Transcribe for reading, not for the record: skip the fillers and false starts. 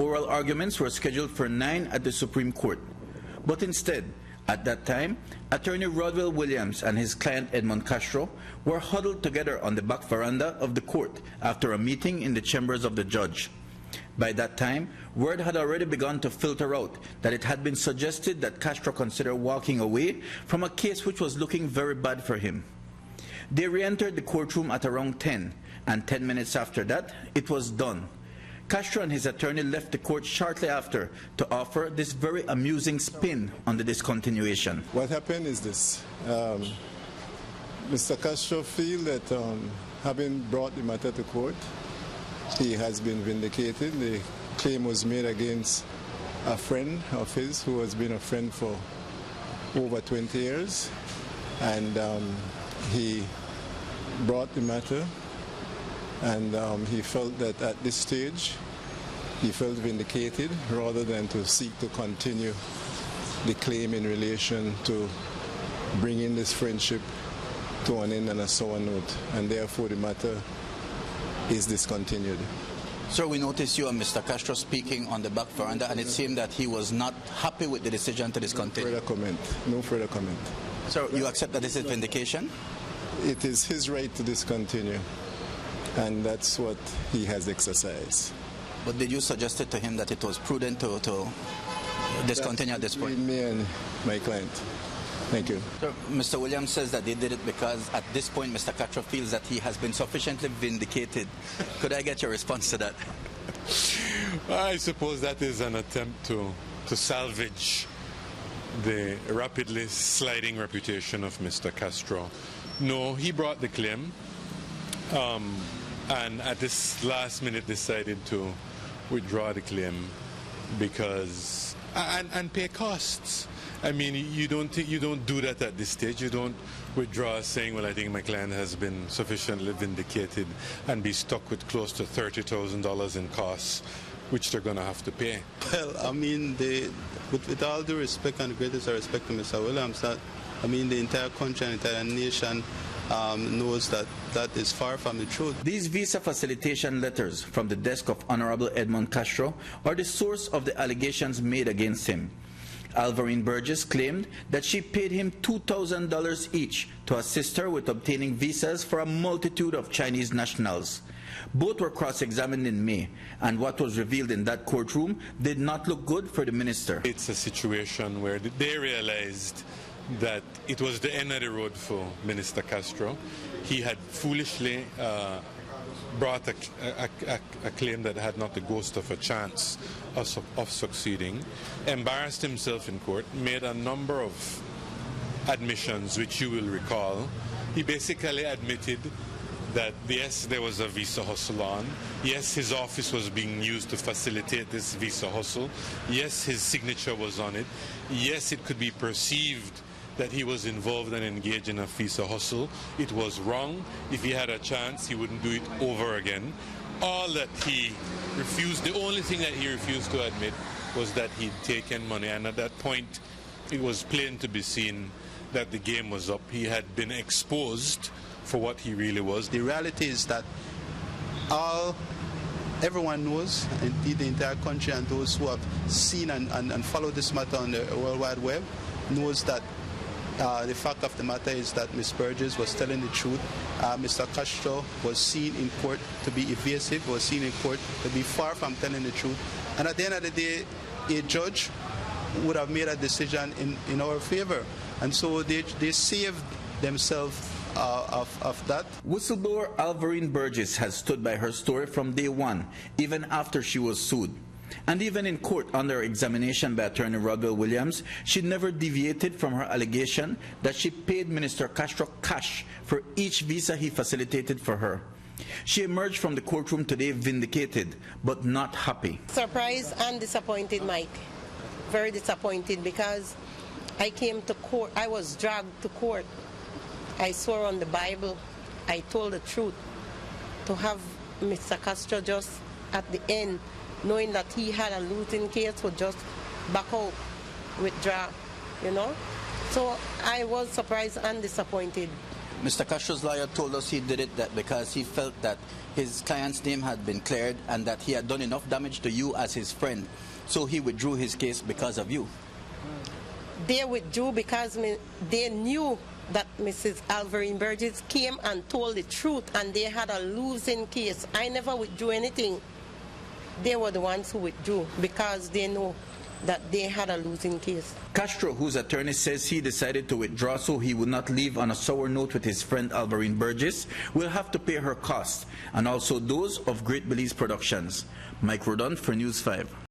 oral arguments were scheduled for 9 at the Supreme Court. But instead, at that time, attorney Rodwell Williams and his client Edmond Castro were huddled together on the back veranda of the court after a meeting in the chambers of the judge. By that time, word had already begun to filter out that it had been suggested that Castro consider walking away from a case which was looking very bad for him. They re-entered the courtroom at around 10, and 10 minutes after that, it was done. Castro and his attorney left the court shortly after to offer this very amusing spin on the discontinuation. What happened is this. Mr. Castro feels that having brought the matter to court, he has been vindicated. The claim was made against a friend of his who has been a friend for over 20 years. And he brought the matter, and he felt that at this stage he felt vindicated rather than to seek to continue the claim in relation to bringing this friendship to an end on a sour note, and therefore the matter is discontinued. Sir, we noticed you and Mr. Castro speaking on the back veranda, and it seemed that he was not happy with the decision to discontinue. No further comment. No further comment. Sir, you accept that this is vindication? It is his right to discontinue, and that's what he has exercised. But did you suggest it to him that it was prudent to discontinue at this point? Between me and my client. Thank you. Sir, Mr. Williams says that they did it because at this point Mr. Castro feels that he has been sufficiently vindicated. Could I get your response to that? I suppose that is an attempt to salvage the rapidly sliding reputation of Mr. Castro. No, he brought the claim, and at this last minute decided to withdraw the claim because and pay costs. I mean, you don't do that at this stage. You don't withdraw saying, well, I think my client has been sufficiently vindicated, and be stuck with close to $30,000 in costs, which they're going to have to pay. Well, I mean, with all due respect and the greatest respect to Mr. Williams, the entire country and entire nation knows that that is far from the truth. These visa facilitation letters from the desk of Honorable Edmond Castro are the source of the allegations made against him. Alvarine Burgess claimed that she paid him $2,000 each to assist her with obtaining visas for a multitude of Chinese nationals. Both were cross-examined in May, and what was revealed in that courtroom did not look good for the minister. It's a situation where they realized that it was the end of the road for Minister Castro. He had foolishly brought a claim that had not the ghost of a chance of succeeding, embarrassed himself in court, made a number of admissions, which you will recall. He basically admitted that, yes, there was a visa hustle on. Yes, his office was being used to facilitate this visa hustle. Yes, his signature was on it. Yes, it could be perceived that he was involved and engaged in a visa hustle. It was wrong. If he had a chance, he wouldn't do it over again. All that he refused, the only thing that he refused to admit was that he'd taken money, and at that point it was plain to be seen that the game was up. He had been exposed for what he really was. The reality is that everyone knows, indeed the entire country and those who have seen and followed this matter on the World Wide Web, knows that the fact of the matter is that Ms. Burgess was telling the truth. Mr. Castro was seen in court to be evasive, was seen in court to be far from telling the truth. And at the end of the day, a judge would have made a decision in our favor. And so they saved themselves of that. Whistleblower Alvarine Burgess has stood by her story from day one, even after she was sued. And even in court under examination by attorney Rodwell Williams, she never deviated from her allegation that she paid Minister Castro cash for each visa he facilitated for her. She emerged from the courtroom today vindicated, but not happy. Surprised and disappointed, Mike. Very disappointed, because I came to court, I was dragged to court. I swore on the Bible, I told the truth. To have Mr. Castro just at the end, knowing that he had a losing case, would just back out, withdraw, you know. So I was surprised and disappointed. Mr. Castro's lawyer told us he did it that because he felt that his client's name had been cleared and that he had done enough damage to you as his friend, so he withdrew his case because of you. They withdrew because they knew that Mrs. Alvarine Burgess came and told the truth, and they had a losing case. I never withdrew anything. They were the ones who withdrew because they know that they had a losing case. Castro, whose attorney says he decided to withdraw so he would not leave on a sour note with his friend Alvarine Burgess, will have to pay her costs and also those of Great Belize Productions. Mike Rodon for News 5.